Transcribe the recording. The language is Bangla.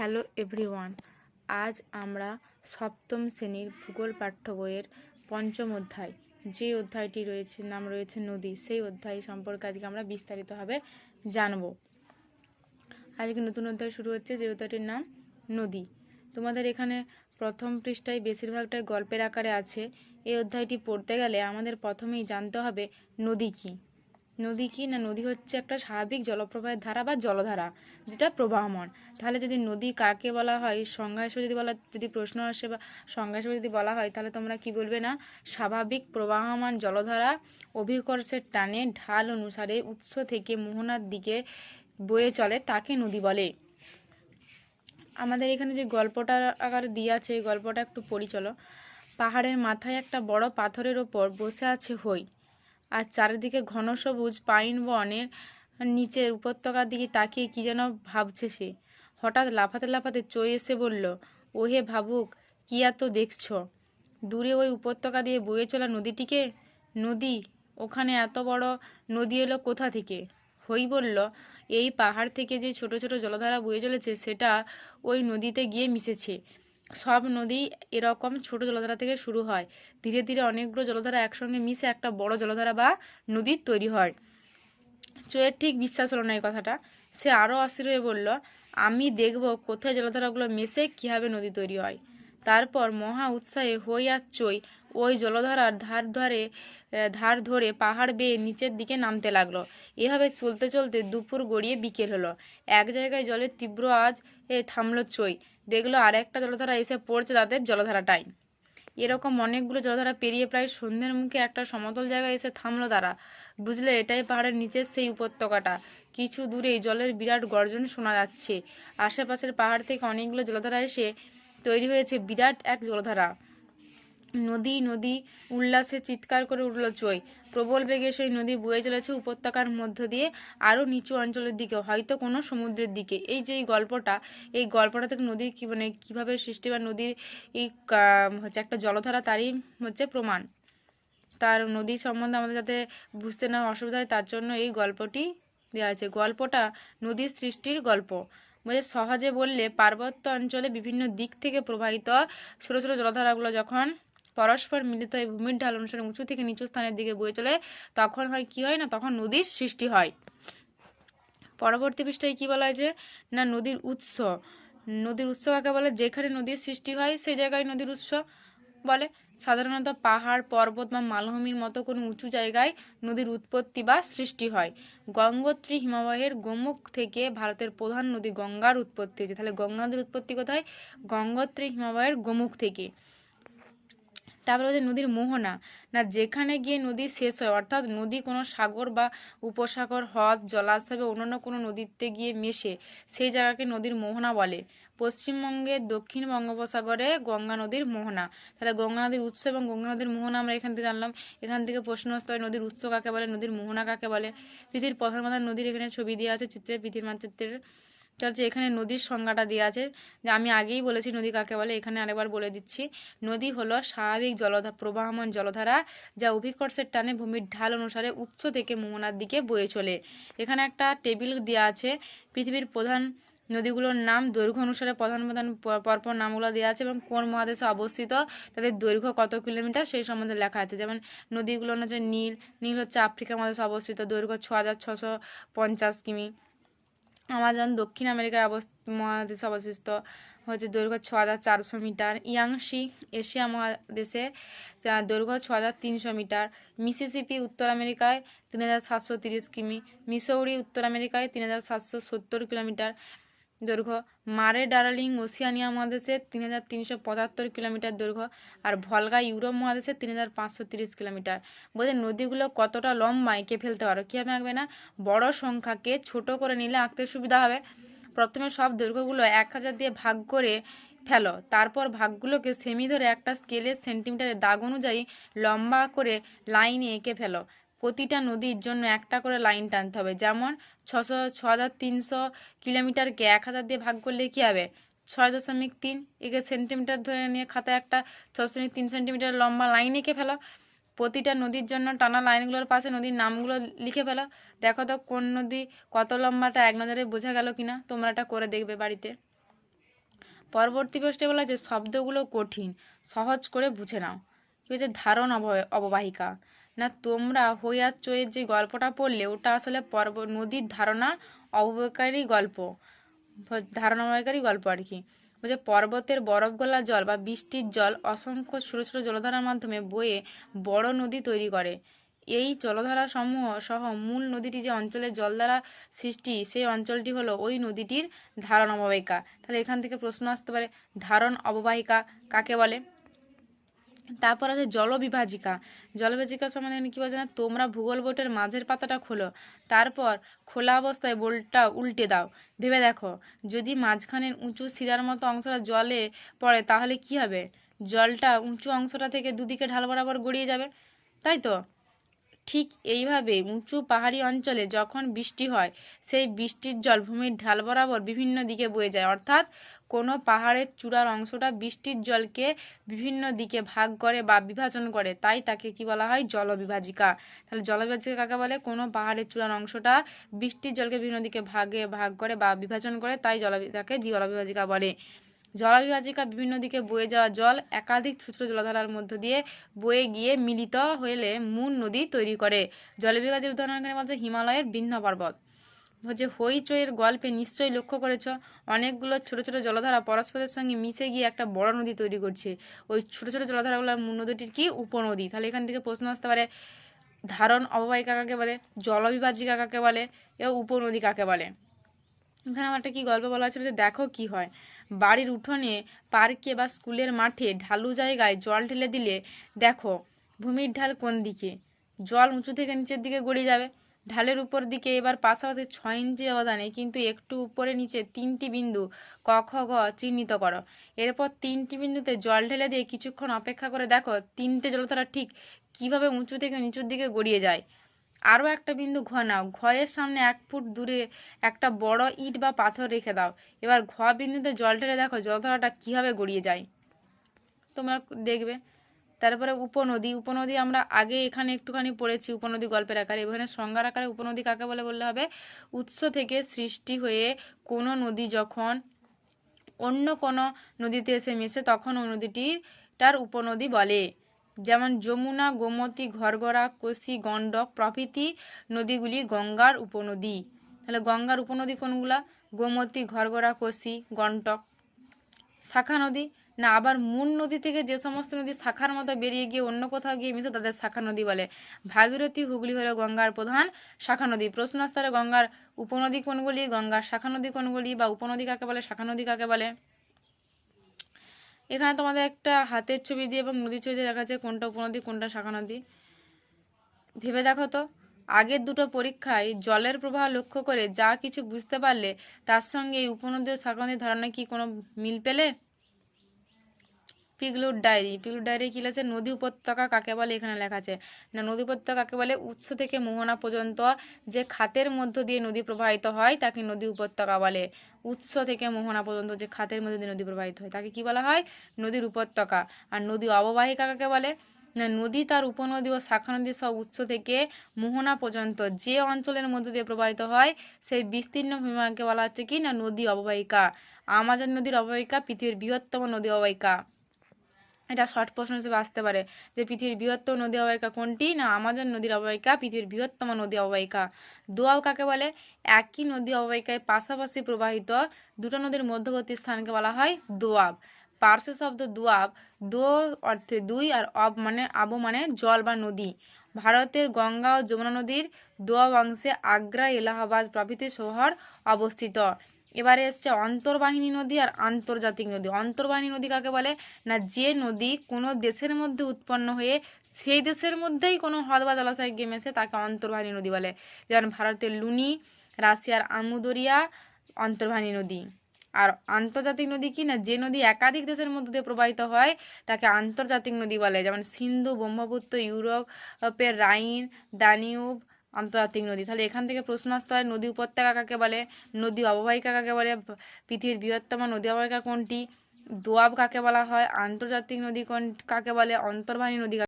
হ্যালো এভরিওয়ান, আজ আমরা সপ্তম শ্রেণীর ভূগোল পাঠ্য বইয়ের পঞ্চম অধ্যায়, যে অধ্যায়টি নাম রয়েছে নদী, সেই অধ্যায় সম্পর্কে আজকে আমরা বিস্তারিতভাবে জানব। আজকে নতুন অধ্যায় শুরু হচ্ছে, যে অধ্যায়টির নাম নদী। তোমাদের এখানে প্রথম পৃষ্ঠায় বেশিরভাগটাই গল্পের আকারে আছে। এই অধ্যায়টি পড়তে গেলে আমাদের প্রথমেই জানতে হবে নদী কী। নদী কি না, নদী হচ্ছে একটা স্বাভাবিক জলপ্রবাহের ধারা বা জলধারা, যেটা প্রবাহমান। তাহলে যদি নদী কাকে বলা হয়, সংজ্ঞা হিসেবে যদি প্রশ্ন আসে বা সংজ্ঞা হিসেবে যদি বলা হয়, তাহলে তোমরা কি বলবে না, স্বাভাবিক প্রবাহমান জলধারা অভিকর্ষের টানে ঢাল অনুসারে উৎস থেকে মোহনার দিকে বয়ে চলে, তাকে নদী বলে। আমাদের এখানে যে গল্পটার আকারে দিয়ে আছে, এই গল্পটা একটু পড়ি চলো। পাহাড়ের মাথায় একটা বড় পাথরের ওপর বসে আছে হই, আর চারিদিকে ঘন সবুজ পাইন বনের নিচের উপত্যকার দিকে তাকিয়ে কি যেন ভাবছে সে। হঠাৎ লাফাতে লাফাতে চই এসে বলল, ওহে ভাবুক, কি এত দেখছ? দূরে ওই উপত্যকা দিয়ে বয়ে চলা নদীটিকে। নদী? ওখানে এত বড় নদী এলো কোথা থেকে? হই বলল, এই পাহাড় থেকে যে ছোট ছোট জলধারা বয়ে চলেছে, সেটা ওই নদীতে গিয়ে মিশেছে। সব নদী এরকম ছোট জলধারা থেকে শুরু হয়, ধীরে ধীরে অনেকগুলো জলধারা একসঙ্গে মিশে একটা বড় জলধারা বা নদীর তৈরি হয়। চোয়ের ঠিক বিশ্বাস হলো না এই কথাটা। সে আরও অস্থির হয়ে বলল, আমি দেখব কোথায় জলধারাগুলো মিশে কীভাবে নদী তৈরি হয়। তারপর মহা উৎসাহে হই আর চই ওই জলধারার ধার ধরে পাহাড় বেয়ে নিচের দিকে নামতে লাগলো। এভাবে চলতে চলতে দুপুর গড়িয়ে বিকেল হলো। এক জায়গায় জলের তীব্র আওয়াজ থামলো চই। দেখলো আর একটা জলধারা এসে পড়ছে তাদের জলধারাটাই। এরকম অনেকগুলো জলধারা পেরিয়ে প্রায় সন্ধ্যের মুখে একটা সমতল জায়গায় এসে থামলো তারা। বুঝলে, এটাই পাহাড়ের নিচের সেই উপত্যকাটা। কিছু দূরেই জলের বিরাট গর্জন শোনা যাচ্ছে। আশেপাশের পাহাড় থেকে অনেকগুলো জলধারা এসে তৈরি হয়েছে বিরাট এক জলধারা। নদী নদী উল্লাসে চিৎকার করে উঠল চই। প্রবল বেগে সেই নদী বয়ে চলেছে উপত্যকার মধ্য দিয়ে আরও নিচু অঞ্চলের দিকে, হয়তো কোনো সমুদ্রের দিকে। এই যে এই গল্পটা থেকে নদীর কীভাবে সৃষ্টি বা নদীর এই হচ্ছে একটা জলধারা, তারই হচ্ছে প্রমাণ। তার নদী সম্বন্ধে আমাদের যাতে বুঝতে না অসুবিধা হয়, তার জন্য এই গল্পটি দেওয়া আছে। গল্পটা নদীর সৃষ্টির গল্প। সহজে বললে, পার্বত্য অঞ্চলে বিভিন্ন দিক থেকে প্রবাহিত ছোটো ছোটো জলধারাগুলো যখন পরস্পর মিলিত হয়ে ভূমির ঢাল অনুসারে উঁচু থেকে নিচু স্থানের দিকে বয়ে চলে, তখন কি হয় না, তখন নদীর সৃষ্টি হয়। পরবর্তী পৃষ্ঠায় কি বলা হয়েছে না, নদীর উৎস। নদীর উৎস কাকে বলে? যেখানে নদীর সৃষ্টি হয় সেই জায়গায় নদীর উৎস বলে। সাধারণত পাহাড়, পর্বত বা মালভূমির মতো কোনো উঁচু জায়গায় নদীর উৎপত্তি বা সৃষ্টি হয়। গঙ্গোত্রী হিমবাহের গোমুখ থেকে ভারতের প্রধান নদী গঙ্গার উৎপত্তি হয়েছে। তাহলে গঙ্গা নদীর উৎপত্তি কোথায়? গঙ্গোত্রী হিমবাহের গোমুখ থেকে। তারপরে হচ্ছে নদীর মোহনা, না যেখানে গিয়ে নদী শেষ হয়, অর্থাৎ নদী কোনো সাগর বা উপসাগর, হ্রদ, জলাশয় বা অন্যান্য কোনো নদীতে গিয়ে মেশে, সেই জায়গাকে নদীর মোহনা বলে। পশ্চিমবঙ্গের দক্ষিণ বঙ্গোপসাগরে গঙ্গা নদীর মোহনা। তাহলে গঙ্গা নদীর উৎস এবং গঙ্গা নদীর মোহনা আমরা এখান থেকে জানলাম। এখান থেকে প্রশ্ন আসতে হয়, নদীর উৎস কাকে বলে, নদীর মোহনা কাকে বলে। পৃথিবীর প্রধান প্রধান নদীর এখানে ছবি দেওয়া আছে চিত্রে, পৃথিবীর মানচিত্রের। হচ্ছে এখানে নদীর সংজ্ঞাটা দেওয়া আছে, যে আমি আগেই বলেছি নদী কাকে বলে, এখানে আরেকবার বলে দিচ্ছি। নদী হলো স্বাভাবিক প্রবাহমান জলধারা, যা অভিকর্ষের টানে ভূমির ঢাল অনুসারে উৎস থেকে মোহনার দিকে বয়ে চলে। এখানে একটা টেবিল দেওয়া আছে, পৃথিবীর প্রধান নদীগুলোর নাম দৈর্ঘ্য অনুসারে প্রধান প্রধান পরপর নামগুলো দেওয়া আছে এবং কোন মহাদেশে অবস্থিত, তাদের দৈর্ঘ্য কত কিলোমিটার সেই সম্বন্ধে লেখা আছে। যেমন নদীগুলো হচ্ছে নীল হচ্ছে আফ্রিকা মহাদেশে অবস্থিত, দৈর্ঘ্য 6650 কিমি। আমাজন দক্ষিণ আমেরিকায় মহাদেশে অবস্থিত, হচ্ছে দৈর্ঘ্য 6400 মিটার। ইয়াংশি এশিয়া মহাদেশে, যার দৈর্ঘ্য 6300 মিটার। মিসিসিপি উত্তর আমেরিকায় 3730 কিমি। মিসৌরি উত্তর আমেরিকায় 3770 কিলোমিটার দৈর্ঘ্য। মারে ডার্লিং ওসিয়ানিয়া মহাদেশে 3375 কিলোমিটার দৈর্ঘ্য। আর ভলগা ইউরোপ মহাদেশে 3530 কিলোমিটার। বলতে নদীগুলো কতটা লম্বা এঁকে ফেলতে পারো। কীভাবে আঁকবে না, বড় সংখ্যাকে ছোট করে নিলে আঁকতে সুবিধা হবে। প্রথমে সব দৈর্ঘ্যগুলো 1000 দিয়ে ভাগ করে ফেলো, তারপর ভাগগুলোকে সেমি ধরে একটা স্কেলের সেন্টিমিটারের দাগ অনুযায়ী লম্বা করে লাইনে এঁকে ফেলো। প্রতিটা নদীর জন্য একটা করে লাইন টানতে হবে। যেমন 6300 কিলোমিটারকে 1000 দিয়ে ভাগ করলে কী হবে, 6.3। একে সেন্টিমিটার ধরে নিয়ে খাতায় একটা 6.3 সেন্টিমিটার লম্বা লাইন এঁকে ফেলো। প্রতিটা নদীর জন্য টানা লাইনগুলোর পাশে নদীর নামগুলো লিখে ফেলো। দেখো তো কোন নদী কত লম্বাটা এক নজরে বোঝা গেল কিনা, তোমরা এটা করে দেখবে বাড়িতে। পরবর্তী প্রশ্নে বলা আছে শব্দগুলো কঠিন, সহজ করে বুঝে নাও। কি হচ্ছে ধারণ অববাহিকা? না তোমরা হইয়ার চইয়ের যে গল্পটা পড়লে ওটা আসলে নদীর ধারণা অববাহিকারই গল্প, ধারণা অববাহিকারই গল্প আর কি। বলছে পর্বতের বরফ গলা জল বা বৃষ্টির জল অসংখ্য ছোট ছোট জলধারার মাধ্যমে বয়ে বড় নদী তৈরি করে। এই জলধারা সমূহ সহ মূল নদীটি যে অঞ্চলের জল দ্বারা সৃষ্টি, সেই অঞ্চলটি হলো ওই নদীটির ধারণ অববাহিকা। তাহলে এখান থেকে প্রশ্ন আসতে পারে ধারণ অববাহিকা কাকে বলে। তারপর আছে জলবিভাজিকা। জলবিভাজিকা সম্বন্ধে কি বলছে না তোমরা ভূগোল বইটার মাঝের পাতাটা খোলো, তারপর খোলা অবস্থায় বইটা উল্টে দাও, ভেবে দেখো যদি মাঝখানের উঁচু শিরার মতো অংশটা জলে পড়ে তাহলে কি হবে? জলটা উঁচু অংশটা থেকে দুদিকে ঢাল বরাবর গড়িয়ে যাবে, তাই তো? ঠিক এইভাবে উঁচু পাহাড়ি অঞ্চলে যখন বৃষ্টি হয় সেই বৃষ্টির জল ভূমির ঢাল বরাবর বিভিন্ন দিকে বয়ে যায়, অর্থাৎ কোনো পাহাড়ের চূড়ার অংশটা বৃষ্টির জলকে বিভিন্ন দিকে ভাগ করে বা বিভাজন করে, তাই তাকে কি বলা হয় জলবিভাজিকা। তাহলে জলবিভাজিকা কাকে বলে? কোনো পাহাড়ের চূড়ার অংশটা বৃষ্টির জলকে বিভিন্ন দিকে ভাগ করে বা বিভাজন করে, তাই তাকে জলবিভাজিকা বলে। জলবিভাজিকা বিভিন্ন দিকে বয়ে যাওয়া জল একাধিক ছোট জলধারার মধ্য দিয়ে বয়ে গিয়ে মিলিত হলে মূল নদী তৈরি করে। জলবিভাজিকার উদাহরণ এখানে বলছে হিমালয়ের বিন্ধ্য পর্বত। হচ্ছে হইচইয়ের গল্পে নিশ্চয়ই লক্ষ্য করেছ অনেকগুলো ছোট ছোট জলধারা পরস্পরের সঙ্গে মিশে গিয়ে একটা বড় নদী তৈরি করছে। ওই ছোট ছোট জলধারাগুলোর মূল নদীটির কি উপনদী। তাহলে এখান থেকে প্রশ্ন আসতে পারে ধারণ অববাহিকা কাকে বলে, জলবিভাজিকা কাকে বলে এবং উপনদী কাকে বলে। এখানে আমার একটা কি গল্প বলা আছে যে দেখো কি হয়, বাড়ির উঠোনে, পার্কে বা স্কুলের মাঠে ঢালু জায়গায় জল ঢেলে দিলে দেখো ভূমির ঢাল কোন দিকে, জল উঁচু থেকে নিচের দিকে গড়িয়ে যাবে। ঢালের উপর দিকে এবার পাশাপাশি 6 ইঞ্চি ব্যবধানে কিন্তু একটু উপরে নিচে 3টি বিন্দু ক খ গ চিহ্নিত করো। এরপর 3টি বিন্দুতে জল ঢেলে দিয়ে কিছুক্ষণ অপেক্ষা করে দেখো 3টে জলধারা ঠিক কিভাবে উঁচু থেকে নিচুর দিকে গড়িয়ে যায়। আরও একটা বিন্দু ঘ নাও, ঘয়ের সামনে 1 ফুট দূরে একটা বড় ইট বা পাথর রেখে দাও। এবার ঘ বিন্দুতে জল ঢেলে দেখো জলধারাটা কীভাবে গড়িয়ে যায়, তোমরা দেখবে। তারপরে উপনদী। উপনদী আমরা আগে এখানে একটুখানি পড়েছি উপনদী গল্পের আকারে, এখানে সংজ্ঞার আকারে উপনদী কাকে বলে বললে হবে উৎস থেকে সৃষ্টি হয়ে কোনো নদী যখন অন্য কোনো নদীতে এসে মেশে তখন ওই নদীটির উপনদী বলে। যেমন যমুনা, গোমতী, ঘরঘরা, কোশি, গণ্ডক প্রভৃতি নদীগুলি গঙ্গার উপনদী। তাহলে গঙ্গার উপনদী কোনগুলা? গোমতী, ঘরঘরা, কোশি, গণ্ডক। শাখা নদী না আবার মূল নদী থেকে যে সমস্ত নদী শাখার মতো বেরিয়ে গিয়ে অন্য কোথাও গিয়ে মিশে তাদের শাখা নদী বলে। ভাগীরথী, হুগলি হলো গঙ্গার প্রধান শাখা নদী। প্রশ্ন আসতে পারে গঙ্গার উপনদী কোনগুলি, গঙ্গার শাখা নদী কোনগুলি, বা উপনদী কাকে বলে, শাখা নদী কাকে বলে। এখানে তোমাদের একটা হাতের ছবি দিয়ে এবং নদীর ছবি দিয়ে দেখা যাচ্ছে কোনটা উপনদী কোনটা শাখা নদী, ভেবে দেখো তো। আগের দুটো পরীক্ষায় জলের প্রবাহ লক্ষ্য করে যা কিছু বুঝতে পারলে তার সঙ্গে এই উপনদী ও শাখা নদীর ধারণা কি কোনো মিল পেলে? পিগলুর ডায়েরি। পিগলুর ডায়েরি কি লেখা আছে? নদী উপত্যকা কাকে বলে এখানে লেখা আছে না নদী উপত্যকা কাকে বলে উৎস থেকে মোহনা পর্যন্ত যে খাতের মধ্য দিয়ে নদী প্রবাহিত হয় তাকে নদী উপত্যকা বলে। উৎস থেকে মোহনা পর্যন্ত যে খাতের মধ্যে দিয়ে নদী প্রবাহিত হয় তাকে কি বলা হয়? নদীর উপত্যকা। আর নদী অববাহিকা কাকে বলে না নদী তার উপনদী ও শাখা নদী সব উৎস থেকে মোহনা পর্যন্ত যে অঞ্চলের মধ্য দিয়ে প্রবাহিত হয় সেই বিস্তীর্ণ ভূমিকে বলা হচ্ছে কি না নদী অববাহিকা। আমাজন নদীর অববাহিকা পৃথিবীর বৃহত্তম নদী অববাহিকা। এটা শর্ট প্রশ্ন হিসেবে আসতে পারে যে পৃথিবীর বৃহত্তম নদী অববাহিকা কোনটি, না আমাজন নদীর অববাহিকা পৃথিবীর বৃহত্তম নদী অববাহিকা। দোয়াব কাকে বলে? একই নদী অববাহিকায় পাশাপাশি প্রবাহিত দুটো নদীর মধ্যবর্তী স্থানকে বলা হয় দোয়াব। পার্সি শব্দ দোয়াব, দো অর্থে দুই আর অব মানে আবু মানে জল বা নদী। ভারতের গঙ্গা ও যমুনা নদীর দোয়াব অংশে আগ্রা, এলাহাবাদ প্রভৃতি শহর অবস্থিত। এবারে এসছে অন্তর্বাহিনী নদী আর আন্তর্জাতিক নদী। অন্তর্বাহিনী নদী কাকে বলে না যে নদী কোনো দেশের মধ্যে উৎপন্ন হয়ে সেই দেশের মধ্যেই কোনো হ্রদ বা জলাশয় গিয়ে মেশে তাকে অন্তর্বাহিনী নদী বলে। যেমন ভারতের লুনি, রাশিয়ার আমুদরিয়া অন্তর্বাহিনী নদী। আর আন্তর্জাতিক নদী কি না যে নদী একাধিক দেশের মধ্যে দিয়ে প্রবাহিত হয় তাকে আন্তর্জাতিক নদী বলে। যেমন সিন্ধু, ব্রহ্মপুত্র, ইউরোপের রাইন, দানিউব আন্তর্জাতিক নদী। তাহলে এখান থেকে প্রশ্ন আসতে হয় নদী উপত্যকা কাকে বলে, নদী অববাহিকা কাকে বলে, পৃথিবীর বৃহত্তম নদী অববাহিকা কোনটি, দোয়াব কাকে বলা হয়, আন্তর্জাতিক নদী কাকে বলে, অন্তর্বাহিনী নদী